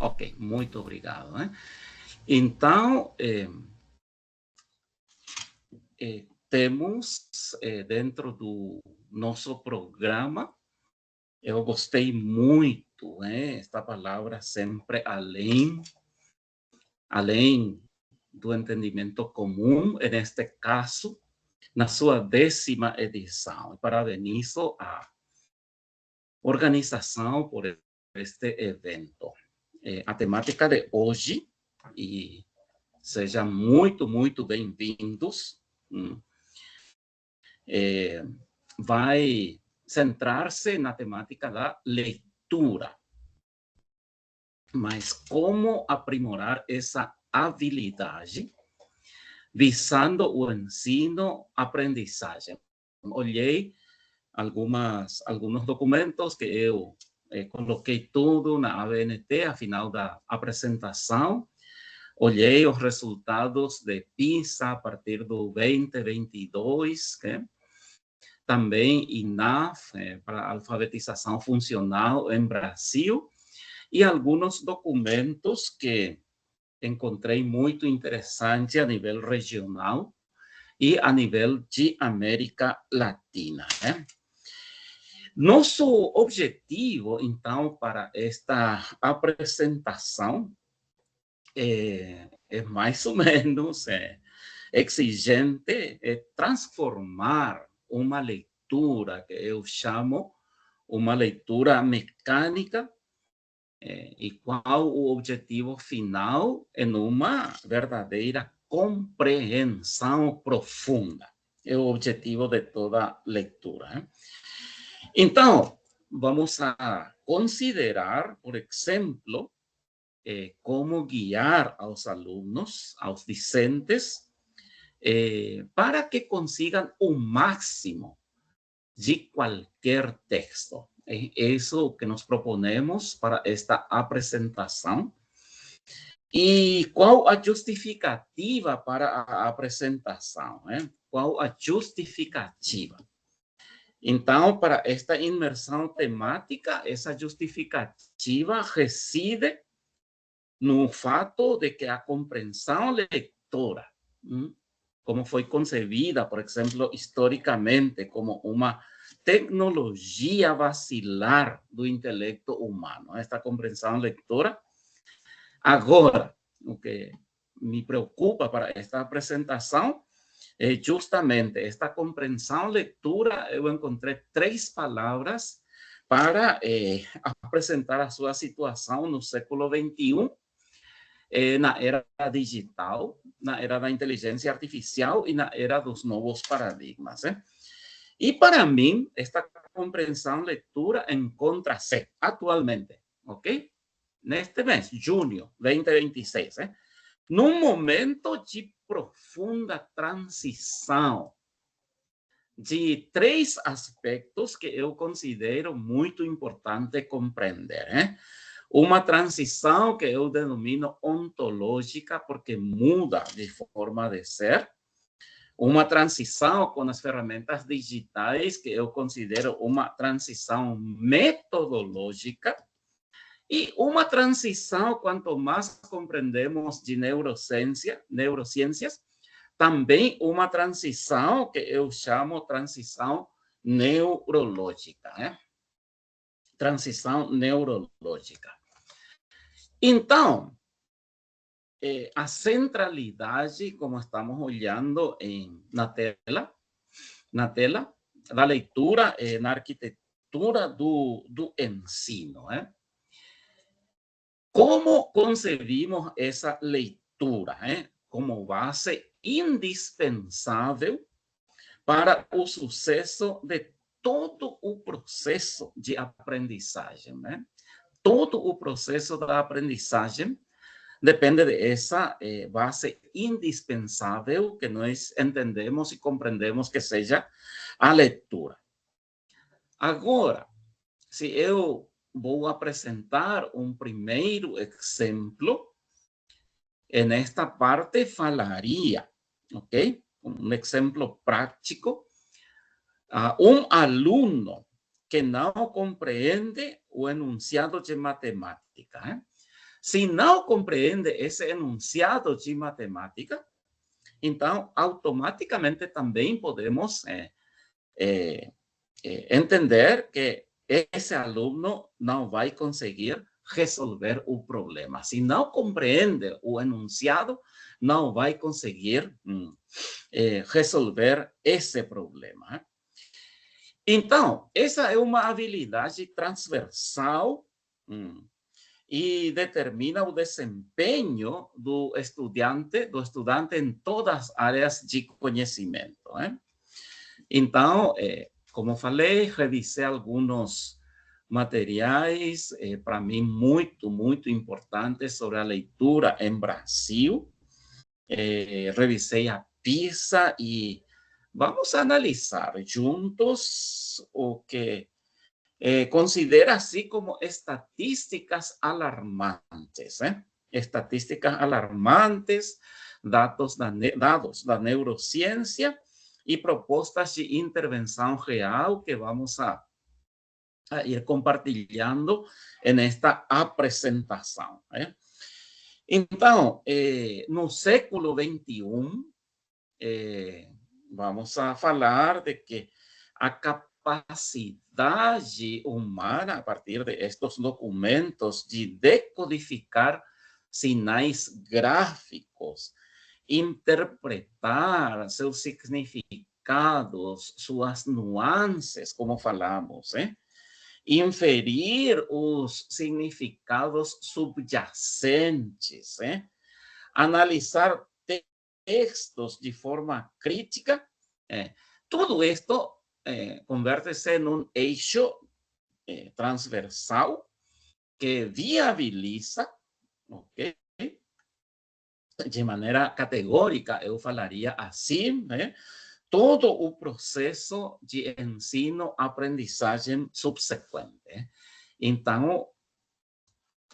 Ok, muito obrigado. Então, temos dentro do nosso programa, eu gostei muito, esta palavra sempre além do entendimento comum, neste caso, na sua 10ª edição. Parabenizo a organização por este evento. A temática de hoje, e sejam muito, muito bem-vindos, vai centrar-se na temática da leitura. Mas como aprimorar essa habilidade visando o ensino-aprendizagem? Olhei alguns documentos que eu coloquei tudo na ABNT, a final da apresentação. Olhei os resultados de PISA a partir do 2022, também INAF, para alfabetização funcional em Brasil, e alguns documentos que encontrei muito interessantes a nível regional e a nível de América Latina. Nosso objetivo, então, para esta apresentação é mais ou menos exigente, transformar uma leitura que eu chamo uma leitura mecânica, e qual o objetivo final em uma verdadeira compreensão profunda. É o objetivo de toda leitura. Então, vamos a considerar, por exemplo, como guiar aos alunos, aos discentes, para que consigam o máximo de qualquer texto. É isso que nos proponemos para esta apresentação. E qual a justificativa para a apresentação? Qual a justificativa? Então, para esta imersão temática, essa justificativa reside no fato de que a compreensão lectora, como foi concebida, por exemplo, historicamente, como uma tecnologia basilar do intelecto humano, esta compreensão lectora. Agora, o que me preocupa para esta apresentação é justamente esta compreensão lectura. Eu encontrei 3 palavras para apresentar a sua situação no século XXI, na era digital, na era da inteligência artificial e na era dos novos paradigmas. E para mim, esta compreensão leitura encontra-se atualmente, ok? Neste mês, junho 2026, num momento de profunda transição de 3 aspectos que eu considero muito importante compreender. Uma transição que eu denomino ontológica, porque muda de forma de ser. Uma transição com as ferramentas digitais, que eu considero uma transição metodológica. E uma transição, quanto mais compreendemos de neurociências, também uma transição que eu chamo transição neurológica. Transição neurológica. Então, a centralidade, como estamos olhando na tela, da leitura na arquitetura do ensino. Como concebimos essa leitura como base indispensável para o sucesso de todo o processo de aprendizagem. Todo o processo da aprendizagem depende dessa base indispensável que nós entendemos e compreendemos que seja a leitura. Agora, se eu vou apresentar um primeiro exemplo, nesta parte falaria, ok? Um exemplo prático. Um aluno que não compreende o enunciado de matemática. Se não compreende esse enunciado de matemática, então, automaticamente também podemos entender que esse aluno não vai conseguir resolver o problema. Se não compreende o enunciado, não vai conseguir resolver esse problema. Então, essa é uma habilidade transversal e determina o desempenho do estudante em todas as áreas de conhecimento. Então, como falei, revisei alguns materiais, para mim, muito, muito importantes sobre a leitura em Brasil. Revisei a PISA e vamos analisar juntos o que considera así como estadísticas alarmantes. Estadísticas alarmantes, dados da neurociencia y propuestas de intervención real que vamos a ir compartilhando en esta apresentação. Então, no século XXI, vamos a falar de que a capacidade humana, a partir de estes documentos, de decodificar sinais gráficos, interpretar seus significados, suas nuances, como falamos, inferir os significados subjacentes, analisar textos de forma crítica, tudo isto converte-se em um eixo transversal que viabiliza, okay, de maneira categórica, eu falaria assim, todo o processo de ensino-aprendizagem subsequente. Então,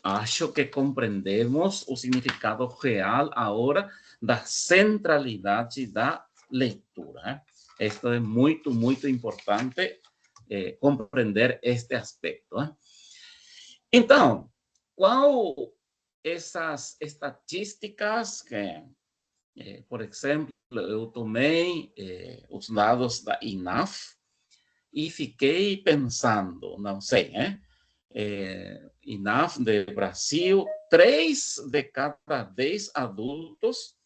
acho que compreendemos o significado real agora da centralidade da leitura. Esto é muito, muito importante compreender este aspecto. Então, qual essas estatísticas que, por exemplo, eu tomei os dados da INAF e fiquei pensando, não sei, INAF de Brasil, 3 de cada 10 adultos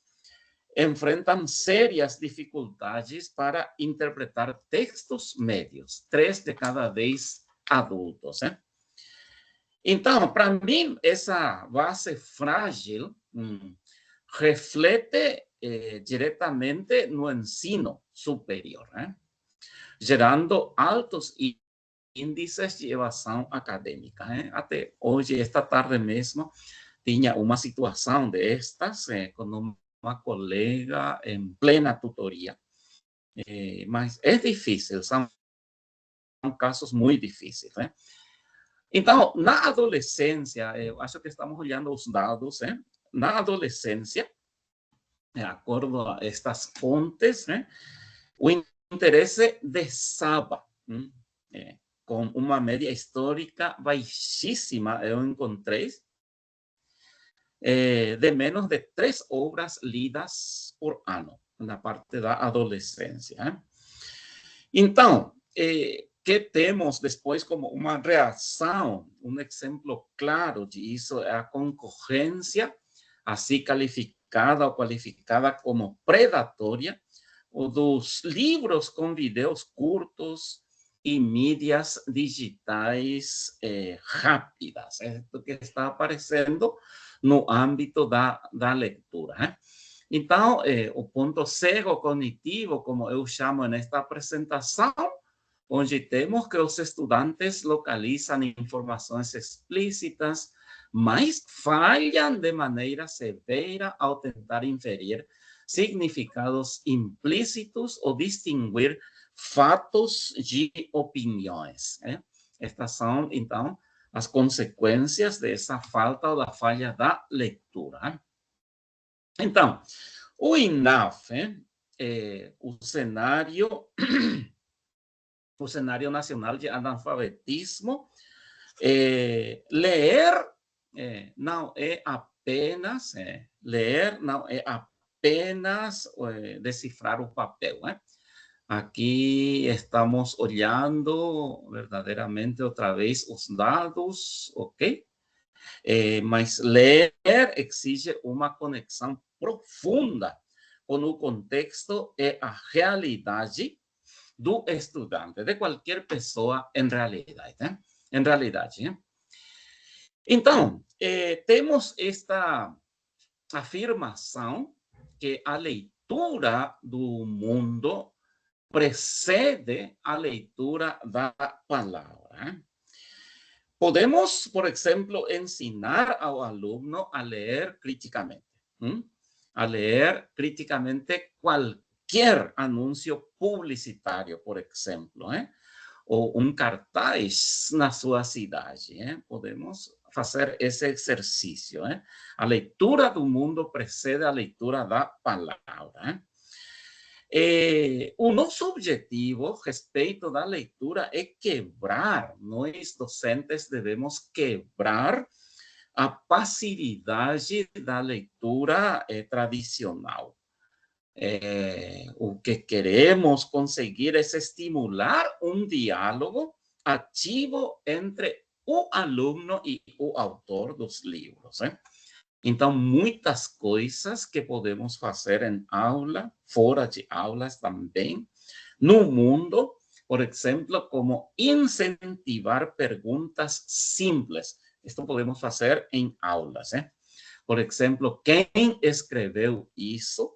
enfrentam sérias dificuldades para interpretar textos médios. 3 de cada 10 adultos. Então, para mim, essa base frágil reflete diretamente no ensino superior, gerando altos índices de evasão acadêmica. Até hoje, esta tarde mesmo, tinha uma situação destas com uma colega em plena tutoria. Mas é difícil, são casos muito difíceis. Então, na adolescência, eu acho que estamos olhando os dados, na adolescência, de acordo a estas fontes, o interesse desaba, com uma média histórica baixíssima, eu encontrei, de menos de 3 obras lidas por ano, na parte da adolescência. Então, que temos depois como uma reação, um exemplo claro disso é a concorrência, assim qualificada ou qualificada como predatória, dos livros com vídeos curtos e mídias digitais rápidas. É o que está aparecendo no âmbito da leitura. Então, o ponto cego cognitivo, como eu chamo nesta apresentação, onde temos que os estudantes localizam informações explícitas, mas falham de maneira severa ao tentar inferir significados implícitos ou distinguir fatos de opiniões. Estas são, então, as consequências dessa falta ou da falha da leitura. Então, o INAF, o cenário nacional de analfabetismo, ler não é apenas ler, não é apenas decifrar o papel. Aqui estamos olhando verdadeiramente outra vez os dados, ok? Mas ler exige uma conexão profunda com o contexto e a realidade do estudante, de qualquer pessoa em realidade. Em realidade. Então, temos esta afirmação que a leitura do mundo precede a leitura da palavra. Podemos, por exemplo, ensinar ao aluno a leer críticamente. A leer críticamente qualquer anúncio publicitário, por exemplo, ou um cartaz na sua cidade. Podemos fazer esse exercício. A leitura do mundo precede a leitura da palavra. O nosso objetivo a respeito da leitura é quebrar, nós docentes devemos quebrar a passividade da leitura tradicional. O que queremos conseguir é estimular um diálogo ativo entre o aluno e o autor dos livros. Então, muitas coisas que podemos fazer em aula, fora de aulas também, no mundo, por exemplo, como incentivar perguntas simples. Isto podemos fazer em aulas. Por exemplo, quem escreveu isso?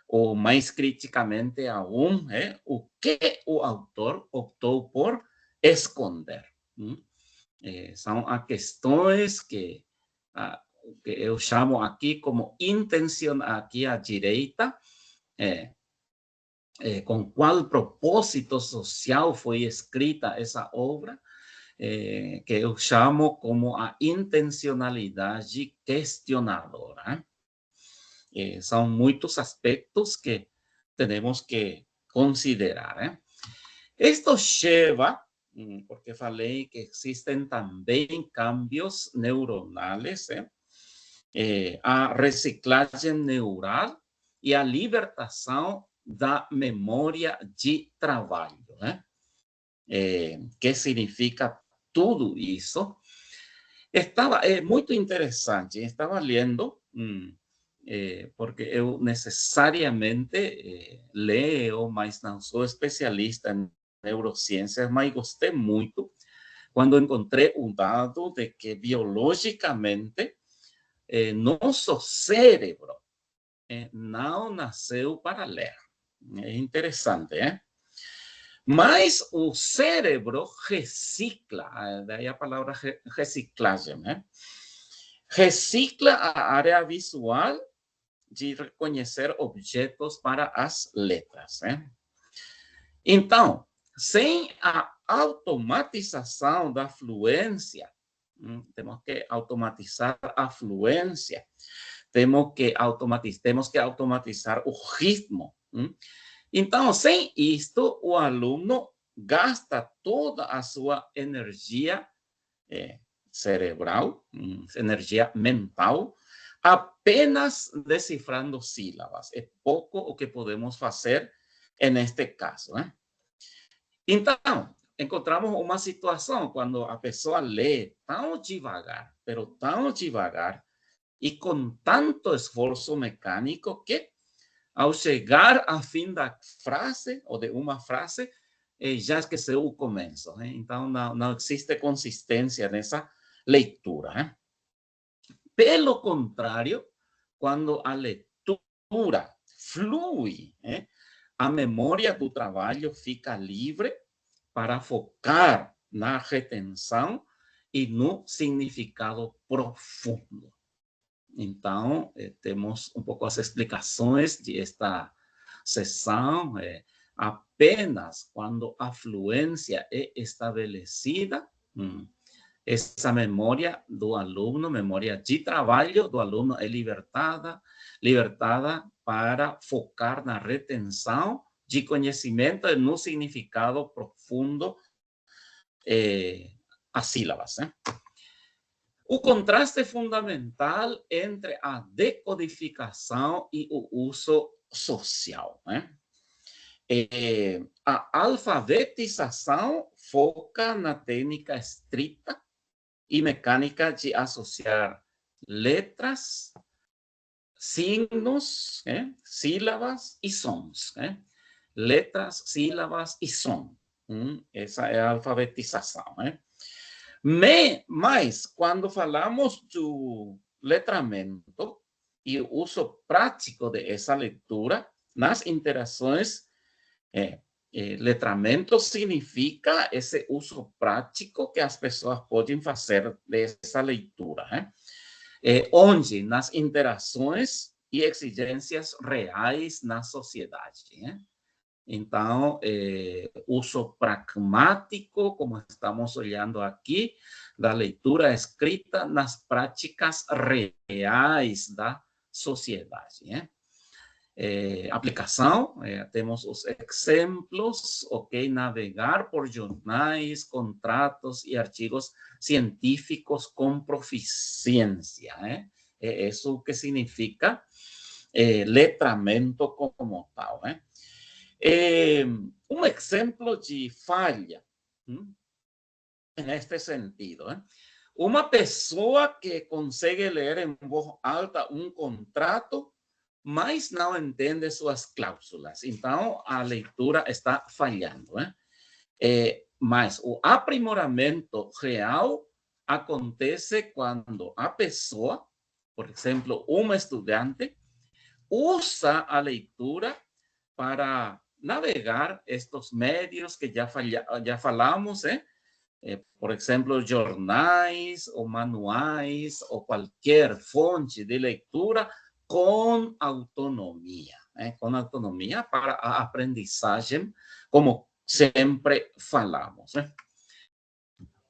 Ou mais criticamente aún, o que o autor optou por esconder. São as questões que eu chamo aqui como intenção, aqui à direita, com qual propósito social foi escrita essa obra, que eu chamo como a intencionalidade questionadora. São muitos aspectos que temos que considerar. Isto leva, porque falei que existem também cambios neuronais, a reciclagem neural e a libertação da memória de trabalho. Que significa tudo isso? É muito interessante. Estava lendo, porque eu necessariamente leio, mas não sou especialista em neurociências, mas gostei muito quando encontrei o dado de que biologicamente nosso cérebro não nasceu para ler. É interessante, Mas o cérebro recicla, daí a palavra reciclagem, recicla a área visual de reconhecer objetos para as letras. Então, sem a automatização da fluência, temos que automatizar a fluência, temos que automatizar o ritmo. Então, sem isto, o aluno gasta toda a sua energia cerebral, energia mental, apenas decifrando sílabas. É pouco o que podemos fazer neste caso. Então, encontramos uma situação quando a pessoa lê tão devagar, pero tão devagar, e com tanto esforço mecânico que, ao chegar ao fim da frase, ou de uma frase, já esqueceu o começo. Então, não existe consistência nessa leitura. Pelo contrário, quando a leitura flui, a memória do trabalho fica livre para focar na retenção e no significado profundo. Então, temos um pouco as explicações de esta sessão. Apenas quando a fluência é estabelecida, essa memória do aluno, memória de trabalho do aluno é libertada para focar na retenção de conhecimento e no significado profundo as sílabas. O contraste fundamental entre a decodificação e o uso social, né? A alfabetização foca na técnica estrita e mecânica de associar letras, signos, sílabas e sons. Letras, sílabas e som. Essa é a alfabetização. Mas, quando falamos do letramento e o uso prático de essa leitura, nas interações, letramento significa esse uso prático que as pessoas podem fazer dessa leitura, onde nas interações e exigências reais na sociedade. Então, uso pragmático, como estamos olhando aqui, da leitura escrita nas práticas reais da sociedade. Aplicação, temos os exemplos, navegar por jornais, contratos e artigos científicos com proficiência. É isso que significa letramento como tal. Um exemplo de falha, neste sentido. Uma pessoa que consegue ler em voz alta um contrato, mas não entende suas cláusulas. Então, a leitura está falhando. Mas o aprimoramento real acontece quando a pessoa, por exemplo, um estudante, usa a leitura para navegar estes médios que já falamos, por exemplo, jornais ou manuais ou qualquer fonte de leitura com autonomia, para a aprendizagem, como sempre falamos.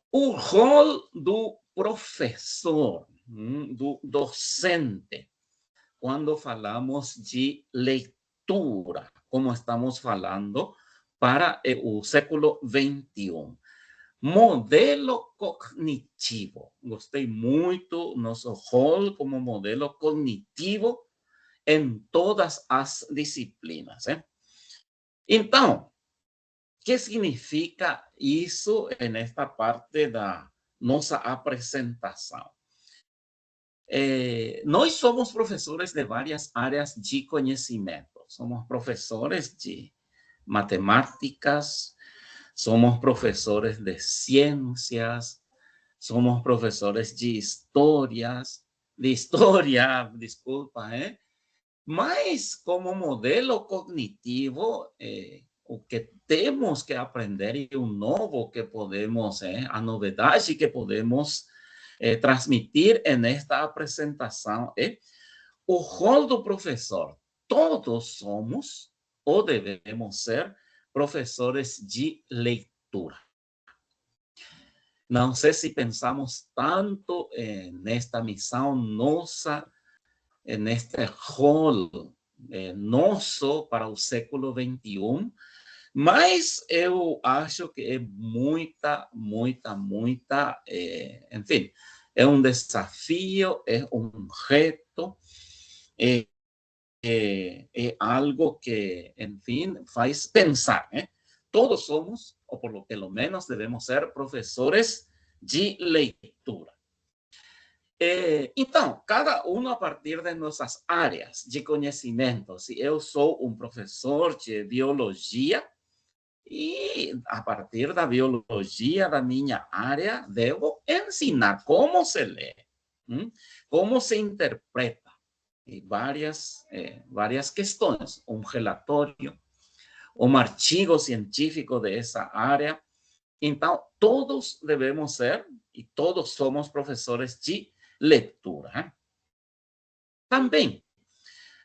O rol do professor, do docente, quando falamos de leitura, como estamos falando para o século XXI. Modelo cognitivo. Gostei muito nosso rol como modelo cognitivo em todas as disciplinas. Então, o que significa isso nesta parte da nossa apresentação? Nós somos professores de várias áreas de conhecimento. Somos professores de matemáticas, somos professores de ciências, somos professores de história, desculpa, mas como modelo cognitivo, o que temos que aprender e o novo que podemos, a novidade que podemos transmitir nesta apresentação é o rol do professor. Todos somos ou devemos ser professores de leitura. Não sei se pensamos tanto nesta missão nossa, neste rol nosso para o século XXI, mas eu acho que é muita, enfim, é um desafio, é um reto, é algo que, enfim, faz pensar. Todos somos, ou pelo menos devemos ser, professores de leitura. Então, cada um a partir de nossas áreas de conhecimento. Se eu sou um professor de biologia, e a partir da biologia da minha área, devo ensinar como se lê, como se interpreta, e várias questões, um relatório, um artigo científico dessa área. Então, todos devemos ser, e todos somos professores de leitura. Também,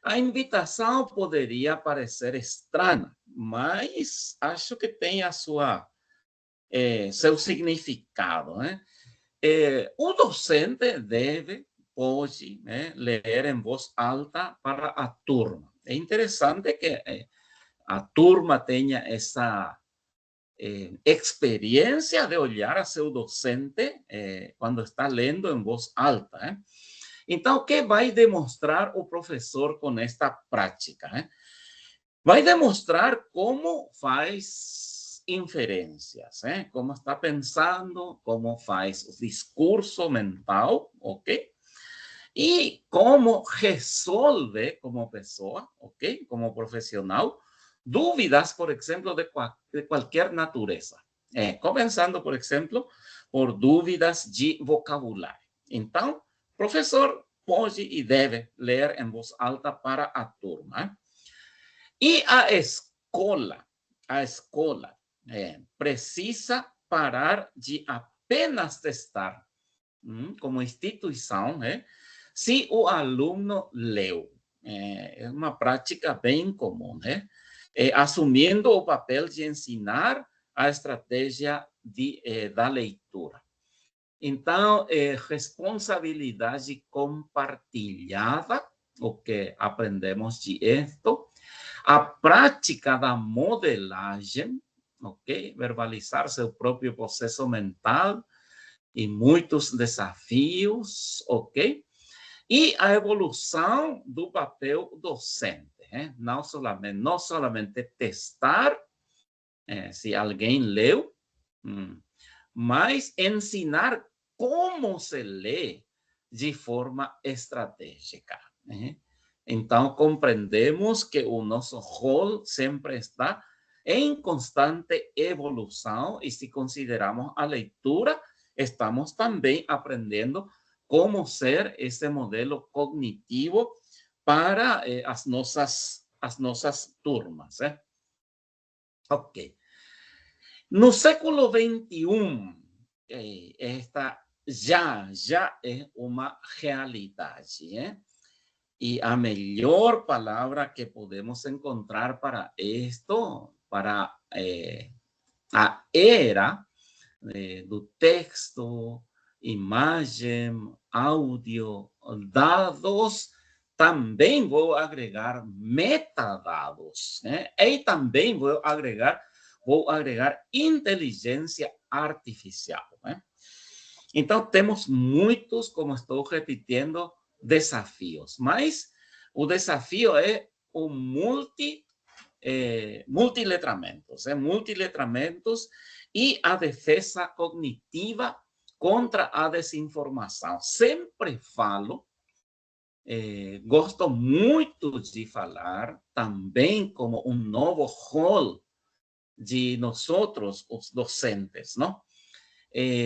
a invitação poderia parecer estranha, mas acho que tem seu significado. O docente pode ler em voz alta para a turma. É interessante que a turma tenha experiência de olhar a seu docente quando está lendo em voz alta. Então, o que vai demonstrar o professor com esta prática? Vai demonstrar como faz inferências, como está pensando, como faz o discurso mental, ok? E como resolve como pessoa, ok? Como profissional, dúvidas, por exemplo, de qualquer natureza. Começando, por exemplo, por dúvidas de vocabulário. Então, professor pode e deve ler em voz alta para a turma. E a escola precisa parar de apenas testar, como instituição, se o aluno leu. É uma prática bem comum, assumindo o papel de ensinar a estratégia da leitura. Então, responsabilidade compartilhada, o que aprendemos de esto, a prática da modelagem, ok? Verbalizar seu próprio processo mental e muitos desafios, ok? E a evolução do papel docente, não somente testar se alguém leu, mas ensinar como se lê de forma estratégica. Então, compreendemos que o nosso rol sempre está em constante evolução e se consideramos a leitura, estamos também aprendendo como ser esse modelo cognitivo para as nossas turmas. Ok. No século XXI, esta já é uma realidade. E a melhor palavra que podemos encontrar para isto, para a era do texto, imagem, áudio, dados, também vou agregar metadados, e também vou agregar inteligência artificial. Então, temos muitos, como estou repetindo, desafios, mas o desafio é o multiletramentos, multiletramentos e a defesa cognitiva contra a desinformação. Sempre falo, gosto muito de falar também como um novo rol de nós, os docentes, não?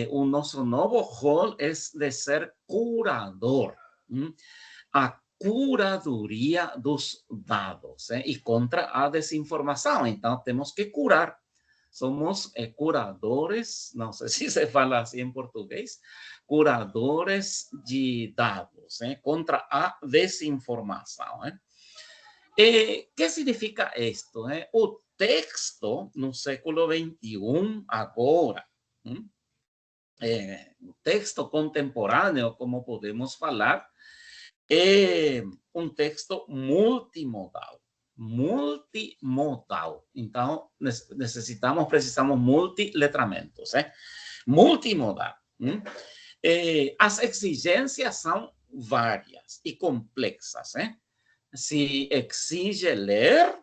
O nosso novo rol é de ser curador. A curadoria dos dados e contra a desinformação. Então, temos que curar. Somos curadores, não sei se se fala assim em português, curadores de dados contra a desinformação. Que significa isto? O texto no século XXI, agora, o texto contemporâneo, como podemos falar, é um texto multimodal. Então, precisamos multiletramentos. Multimodal. As exigências são várias e complexas. Se exige ler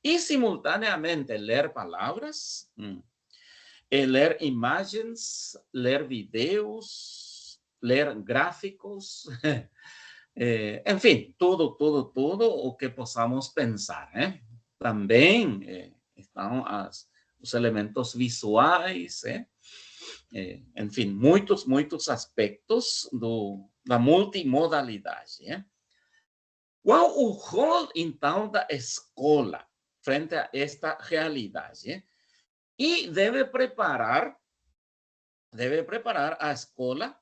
e, simultaneamente, ler palavras, ler imagens, ler vídeos, ler gráficos, enfim, tudo o que possamos pensar. Também estão os elementos visuais, enfim, muitos aspectos da multimodalidade. Qual o rol, então, da escola frente a esta realidade? E deve preparar a escola,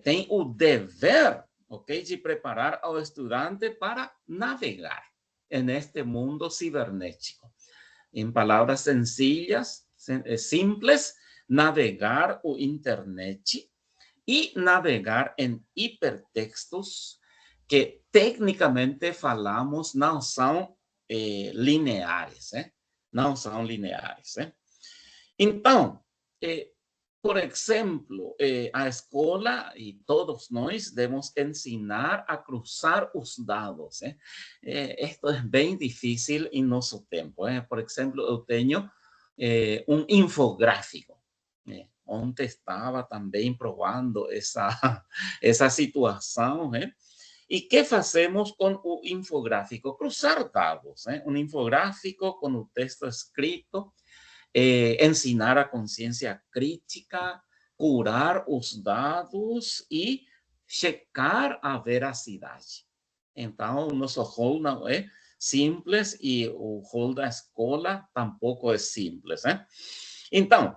tem o dever, ok, de preparar ao estudante para navegar neste mundo cibernético. Em palavras sencillas, simples, navegar o internet e navegar em hipertextos que, tecnicamente falamos, não são lineares. não são lineares. Então, por exemplo, a escola e todos nós devemos ensinar a cruzar os dados. Isto é bem difícil em nosso tempo. Por exemplo, eu tenho um infográfico. Ontem estava também provando essa situação. E que fazemos com o infográfico? Cruzar dados. Um infográfico com o texto escrito, ensinar a consciência crítica, curar os dados e checar a veracidade. Então, nosso rol não é simples e o rol da escola tampouco é simples. Então,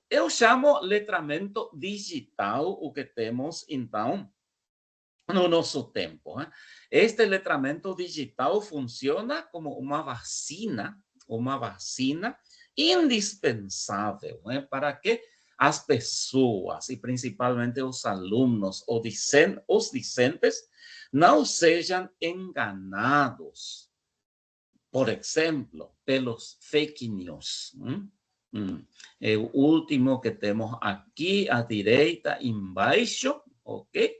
eu chamo letramento digital o que temos, então, no nosso tempo. Este letramento digital funciona como uma vacina indispensável, para que as pessoas, e principalmente os alunos, os discentes, não sejam enganados, por exemplo, pelos fake news. O último que temos aqui à direita, embaixo, ok?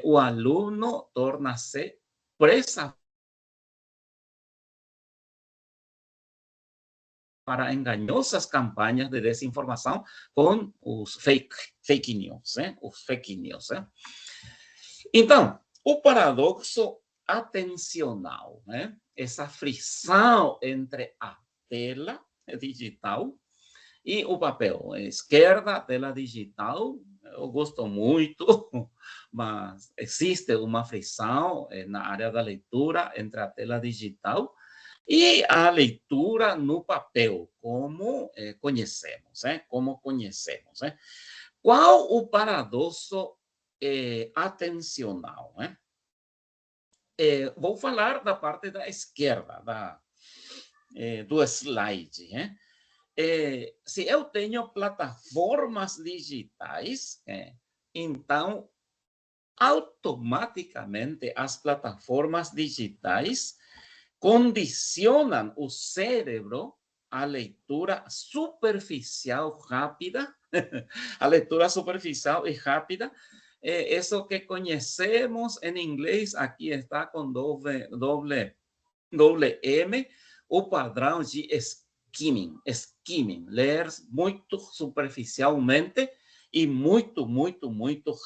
O aluno torna-se presa para enganosas campanhas de desinformação com os fake news. Os fake news. Então, o paradoxo atencional, essa frição entre a tela digital e o papel. Esquerda, tela digital, eu gosto muito, mas existe uma frição na área da leitura entre a tela digital e a leitura no papel, como conhecemos, Qual o paradoxo atencional? Vou falar da parte da esquerda do slide. Se eu tenho plataformas digitais, então, automaticamente as plataformas digitais condicionam o cérebro à leitura superficial rápida, a leitura superficial e rápida, isso que conhecemos em inglês, aqui está com doble M, o padrão de skimming, ler muito superficialmente e muito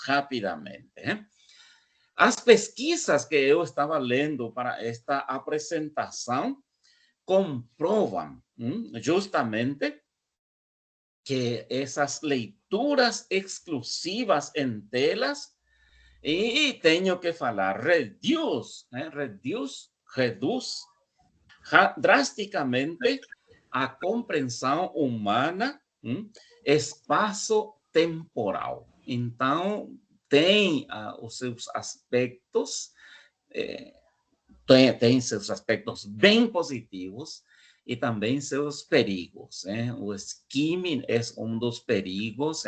rapidamente. As pesquisas que eu estava lendo para esta apresentação comprovam justamente que essas leituras exclusivas em telas, e tenho que falar, reduz drasticamente a compreensão humana, espaço-temporal. Então, tem os seus aspectos, tem seus aspectos bem positivos e também seus perigos. O skimming é um dos perigos,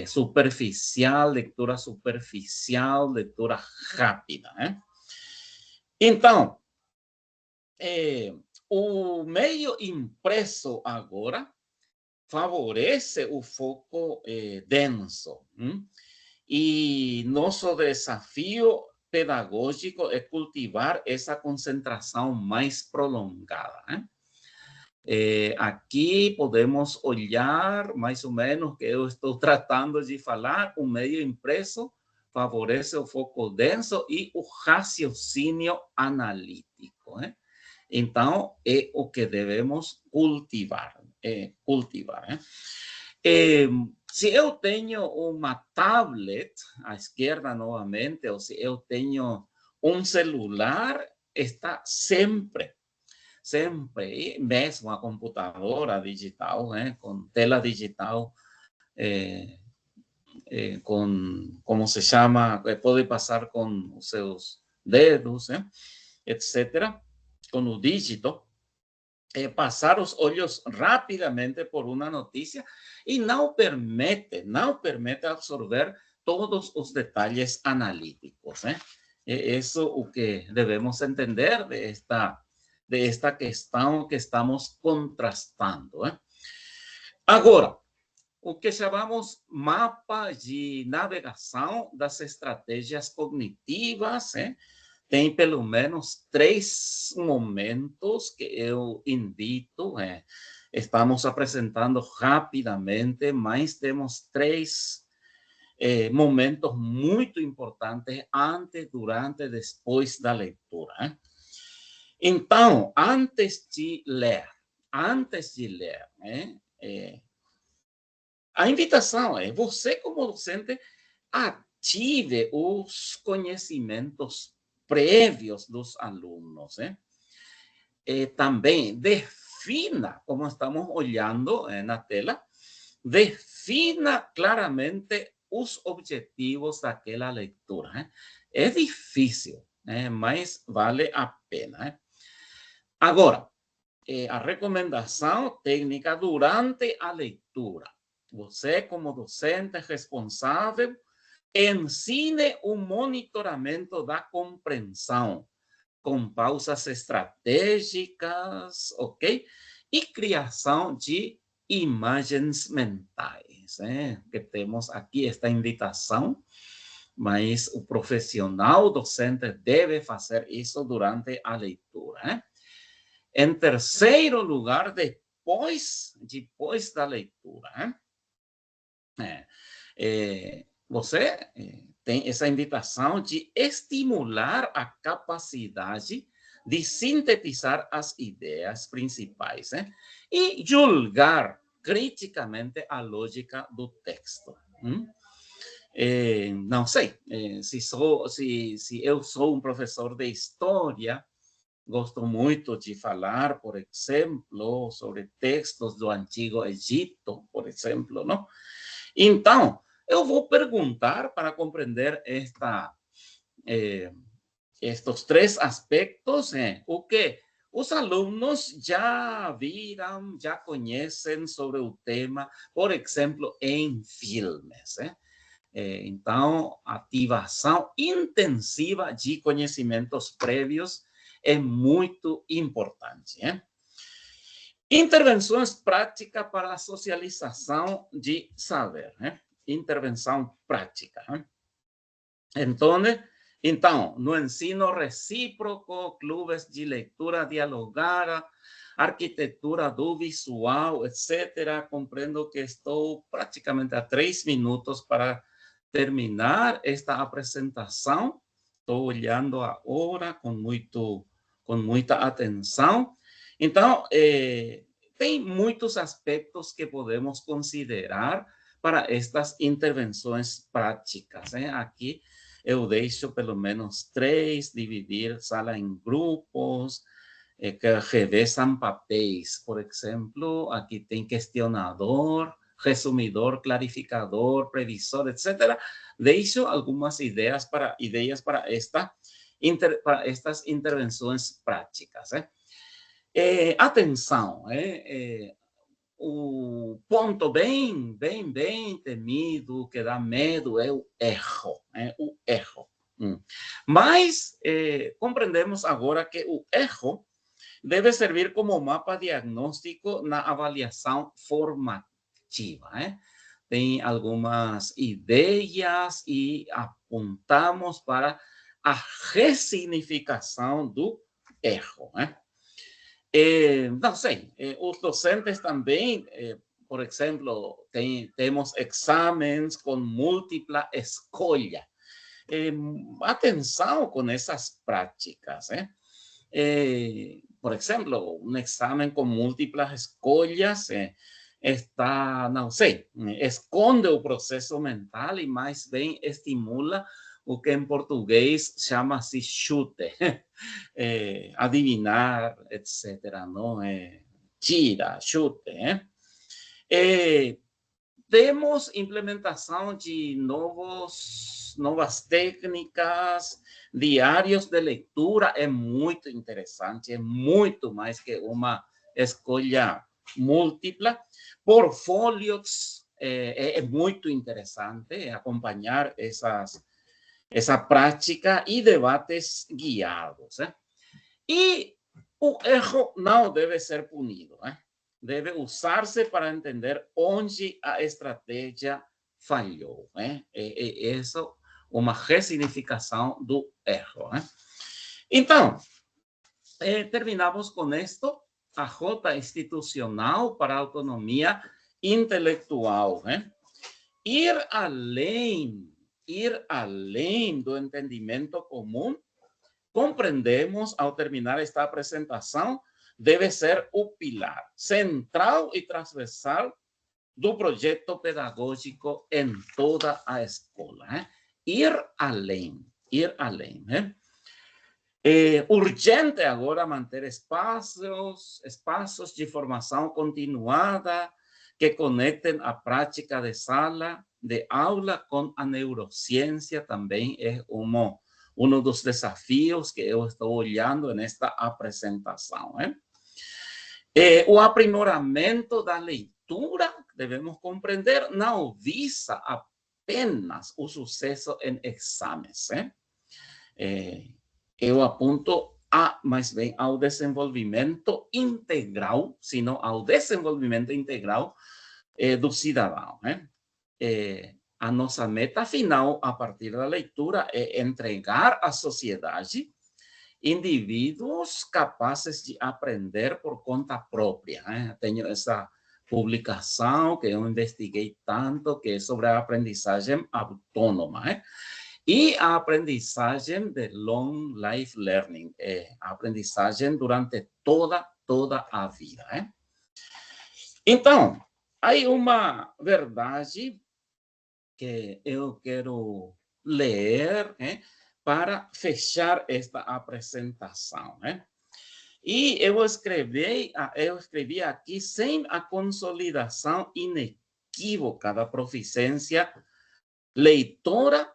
superficial, leitura superficial, leitura rápida. Então, o meio impresso agora favorece o foco denso. E nosso desafio pedagógico é cultivar essa concentração mais prolongada. Aqui podemos olhar mais ou menos que eu estou tratando de falar, o meio impresso favorece o foco denso e o raciocínio analítico. Então, é o que devemos cultivar. Se eu tenho uma tablet, à esquerda novamente, ou se eu tenho um celular, está sempre, e mesmo a computadora digital, com tela digital, com, como se chama, pode passar com os seus dedos, etc., com o dígito, passar os olhos rapidamente por uma notícia e não permite absorver todos os detalhes analíticos. É isso o que devemos entender desta de esta questão que estamos contrastando. Agora, o que chamamos mapa de navegação das estratégias cognitivas, tem pelo menos 3 momentos que eu invito. Estamos apresentando rapidamente, mas temos 3 momentos muito importantes antes, durante e depois da leitura. Então, antes de ler, a invitação é você, como docente, ative os conhecimentos prévios dos alunos. Também defina, como estamos olhando na tela, defina claramente os objetivos daquela leitura. É difícil, mas vale a pena. Agora, a recomendação técnica durante a leitura. Você, como docente responsável, ensine o monitoramento da compreensão, com pausas estratégicas, ok? E criação de imagens mentais. Que temos aqui esta invitação, mas o profissional docente deve fazer isso durante a leitura. Em terceiro lugar, depois da leitura, você tem essa invitação de estimular a capacidade de sintetizar as ideias principais e julgar criticamente a lógica do texto. Não sei, se eu sou um professor de história, gosto muito de falar, por exemplo, sobre textos do Antigo Egito, por exemplo, não? Então, eu vou perguntar para compreender estes 3 aspectos, o que os alunos já viram, já conhecem sobre o tema, por exemplo, em filmes. Então, ativação intensiva de conhecimentos prévios é muito importante. Intervenções práticas para a socialização de saber. Intervenção prática. Então, no ensino recíproco, clubes de leitura dialogada, arquitetura do visual, etc. Compreendo que estou praticamente a 3 minutos para terminar esta apresentação. Estou olhando a hora com muita atenção. Então, tem muitos aspectos que podemos considerar para estas intervenções práticas. Aqui eu deixo pelo menos 3, dividir sala em grupos, que revezam papéis. Por exemplo, aqui tem questionador, resumidor, clarificador, previsor, etc. Deixo algumas ideias para estas intervenções práticas. Atenção, o ponto bem temido, que dá medo, é o erro. O erro. Mas compreendemos agora que o erro deve servir como mapa diagnóstico na avaliação formativa. Tem algumas ideias e apontamos para a ressignificação do erro. Não sei, os docentes também, por exemplo, temos exames com múltipla escolha. Atenção com essas práticas. Por exemplo, um exame com múltiplas escolhas não sei, esconde o processo mental e mais bem estimula o que em português chama-se chute, adivinhar, etc. Não? Tira, chute. Temos implementação de novas técnicas, diários de leitura, é muito interessante, é muito mais que uma escolha múltipla. Portfólios, é muito interessante acompanhar essa prática e debates guiados. E o erro não deve ser punido, né? Deve usar-se para entender onde a estratégia falhou, né? Essa é uma ressignificação do erro, né? Então, terminamos com isto, a rota institucional para a autonomia intelectual, né? Ir além do entendimento comum, compreendemos ao terminar esta apresentação, deve ser o pilar central e transversal do projeto pedagógico em toda a escola. Né? Ir além. Né? É urgente agora manter espaços de formação continuada que conectem a prática de sala de aula com a neurociência também é um dos desafios que eu estou olhando nesta apresentação. O aprimoramento da leitura, devemos compreender, não visa apenas o sucesso em exames. Eu aponto mais bem ao desenvolvimento integral, sino ao desenvolvimento integral do cidadão. A nossa meta final, a partir da leitura, é entregar à sociedade indivíduos capazes de aprender por conta própria. Tenho essa publicação que eu investiguei tanto, que é sobre a aprendizagem autônoma. E a aprendizagem de long life learning, a aprendizagem durante toda a vida. Então, há uma verdade que eu quero ler para fechar esta apresentação. E eu escrevi aqui, sem a consolidação inequívoca da proficiência leitora,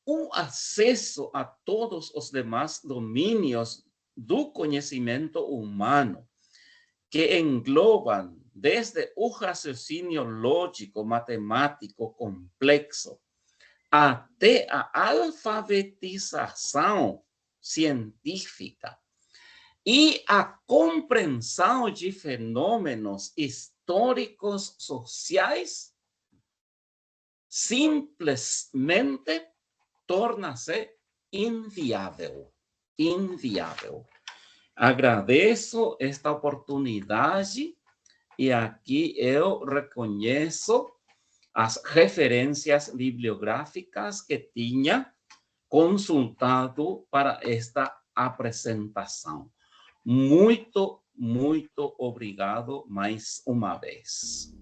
o acesso a todos os demais domínios do conhecimento humano, que englobam desde o raciocínio lógico, matemático complexo, até a alfabetização científica e a compreensão de fenômenos históricos sociais, simplesmente torna-se inviável. Agradeço esta oportunidade e aqui eu reconheço as referências bibliográficas que tinha consultado para esta apresentação. Muito obrigado mais uma vez.